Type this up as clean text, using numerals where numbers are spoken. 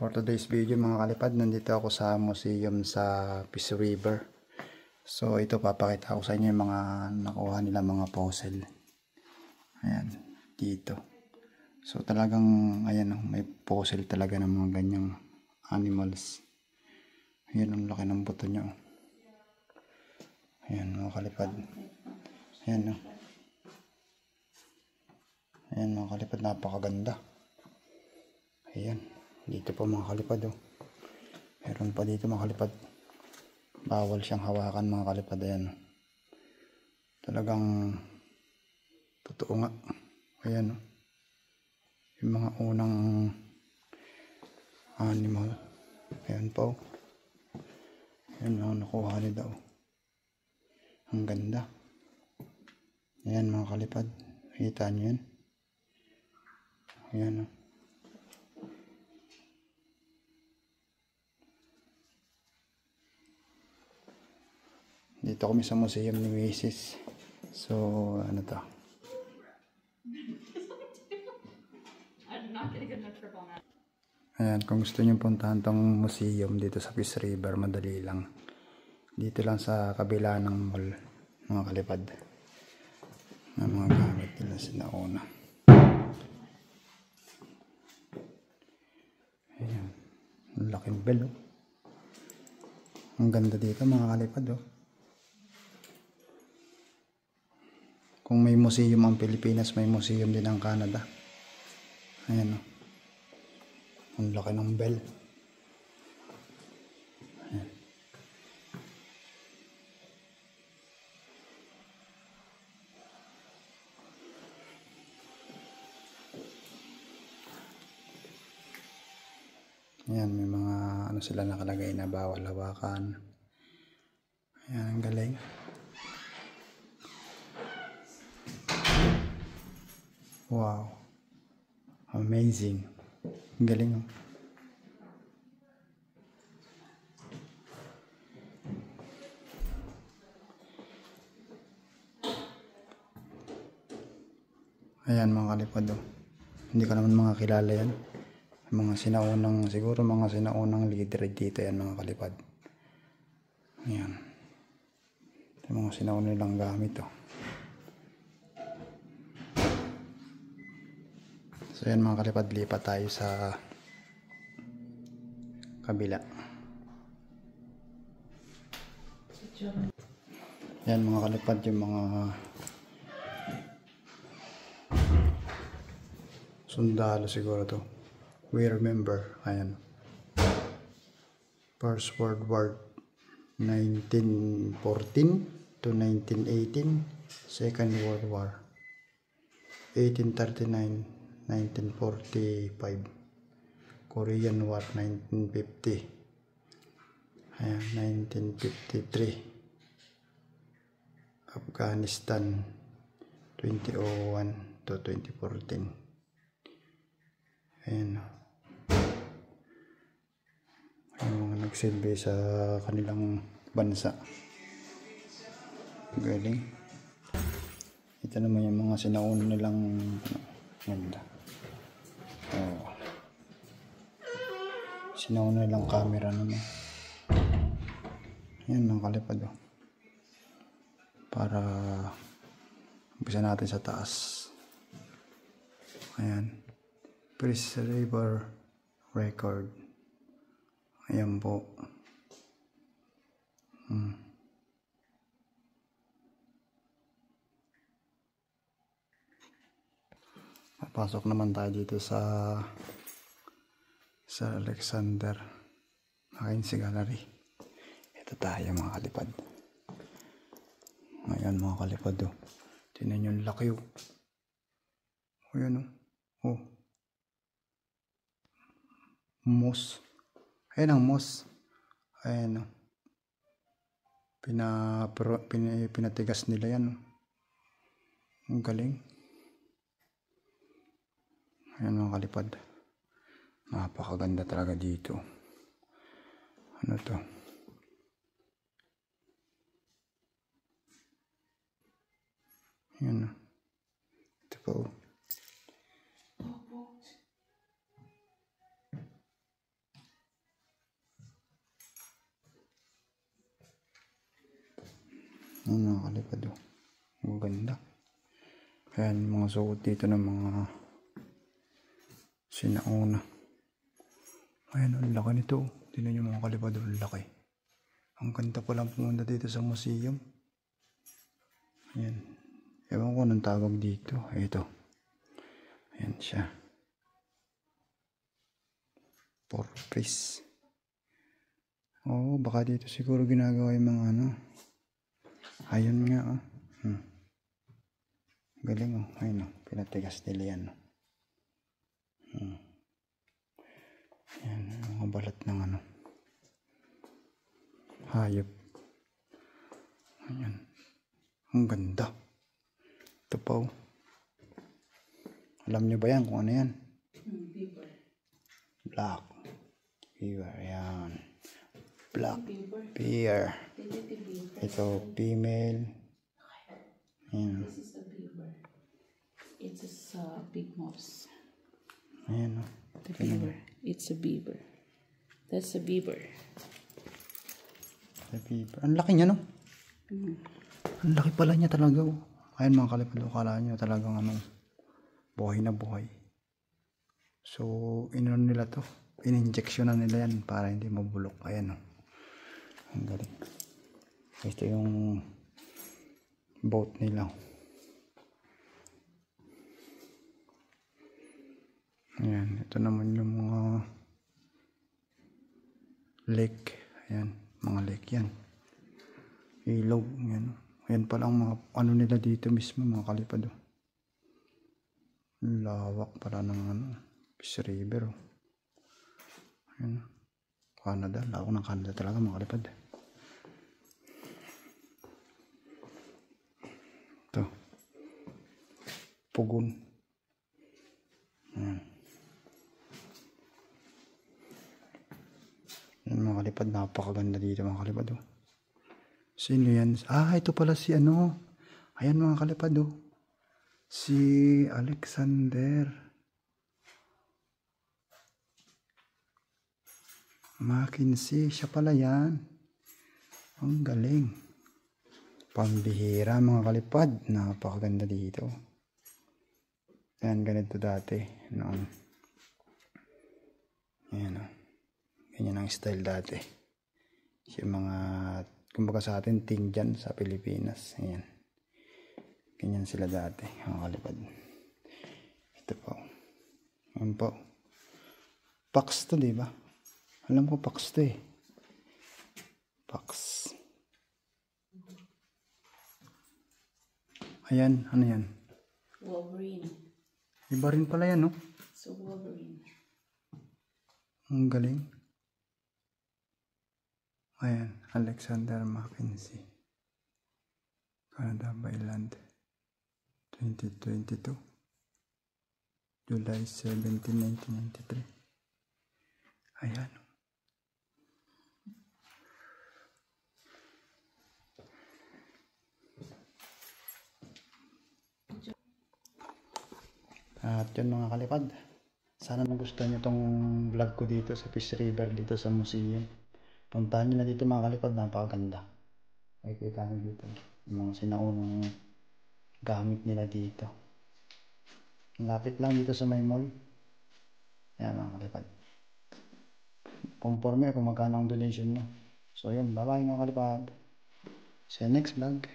For today's video mga kalipad, nandito ako sa museum sa Peace River. So ito papakita ko sa inyo yung mga nakuha nila mga fossil. Ayan, dito. So talagang ayan, may fossil talaga ng mga ganyang animals. Ayan ang laki ng buto nyo. Ayan mga kalipad. Ayan o. Ayan mga kalipad, napakaganda. Ayan, dito po mga kalipad oh. Meron pa dito mga kalipad. Bawal siyang hawakan mga kalipad. Ayan. Talagang totoo nga. Ayan oh. Yung mga unang animal. Ayan po. Ayan mga nakuha nila oh. Ang ganda. Ayan mga kalipad. Kita nyo yan. Ayan oh. Dito kami sa museum ni Macy's. So, ano to? Ayan, kung gusto nyo puntahan tong museum dito sa Peace River, madali lang. Dito lang sa kabila ng mall, mga kalipad. Ng mga gamit nila sinauna. Ayan, ang laking bell oh. Ang ganda dito mga kalipad oh. Kung may museum ang Pilipinas, may museum din ang Canada. Ayan o. Ang laki ng bell. Ayan. Ayan, may mga ano sila nakalagay na bawal hawakan. Ayan, ang galing. Wow. Amazing. Ang galing oh. Ayan mga kalipad oh. Hindi ko naman mga kilala yan. Mga sinaunang, siguro mga sinaunang leader dito yan mga kalipad. Ayan. Ito mga sinaunang nilang gamit oh. So yan mga kalipad, lipat tayo sa kabila. Yan mga kalipad, yung mga sundalo siguro to. We remember. Ayan. First World War 1914 to 1918. Second World War 1839 1945, Korean War 1950, ayan, 1953, Afghanistan 2001 to 2014. Ayan, yung mga nagsilbi sa kanilang bansa. Galing. Ito naman yung mga sinauna nilang ganda. Oh. Sinauna nilang camera naman. Ayan mga kalipad oh. Para umpisa natin sa taas. Ayan. Peace River record. Ayan po. Pasok naman tayo dito sa Alexander Mackenzie Gallery. Ito tayo mga kalipad. Ayan mga kalipad oh. Tingnan yung laki oh. Ayan oh. Oh. Moss. Ayan ang moss. Ayan oh. Pinatigas nila yan oh. Ang galing. Ayan mga kalipad. Napakaganda talaga dito. Ano to? Ayan. Ito pa oh. Ayan mga kalipad oh. Ang ganda. Ayan mga suot dito ng mga sinauna. Ayan ang laki nito. Tingnan nyo mga kalipad, ang laki. Ang ganda palang pumunta dito sa museum. Ayan. Ewan ko anong tawag dito. Ito. Ayan siya. Porpoise. Oo, baka dito siguro ginagawa yung mga ano. Ayun nga oh. Galing oh. Ayun oh. Pinatigas nila yan oh. Ayan, mga balat ng ano. Hayop. Ayan. Ang ganda. Ito pa oh. Alam nyo ba yan kung ano yan? Beaver. Black. Beaver. Ayan. Black. Beaver. Bear. Beaver. Ito, female. Ayan. This is a beaver. It's a big mouse. Ayan oh. The beaver. It's a beaver. That's a beaver. The beaver. Ang laki niya no? Ang laki pala niya talaga oh. Ayan mga kalipad, akala nyo talagang ano, buhay na buhay. So, inon nila to. In-injection na nila yan para hindi mabulok. Ayan oh. Ang galing. Ito yung boat nila. Ayan, ito naman yung mga lake. Ayan, mga lake yan. Ilog, yan. Ayan pala ang mga ano nila dito mismo, mga kalipad. Oh. Lawak pala ng ano, Peace River. Oh. Ayan. Canada, lawak ng Canada talaga mga kalipad. Ito. Pugon. Ayan. Ayan mga kalipad, napakaganda dito mga kalipad. Oh. Sino yan? Ah, ito pala si ano. Ayan mga kalipad oh. Si Alexander Mackenzie. Siya pala yan. Ang galing. Pambihira mga kalipad. Napakaganda dito. Ayan, ganito dati. Noon. Ayan oh. Ganyan ang style dati. Yung mga kumbaga sa atin, ting dyan sa Pilipinas. Ayan. Ganyan sila dati, mga kalipad. Ito po. Ayan po. Pax to, diba? Alam ko Pax to eh. Pax. Ayan, ano yan? Wolverine. Iba rin pala yan, no? So Wolverine. Ang galing. Ayan, Alexander Mackenzie. Canada by land. 2022. July 17, 1993. Ayan. At yun mga kalipad. Sana nagustuhan nyo tong vlog ko dito sa Peace River dito sa museum. Puntahan nyo na dito mga kalipad, napakaganda. Makikita nyo dito yung mga sinaunang gamit nila dito. Lapit lang dito sa may mall. Ayan mga kalipad. Conforme kung magkano ang donation mo. So yun, bye bye mga kalipad. See you next vlog.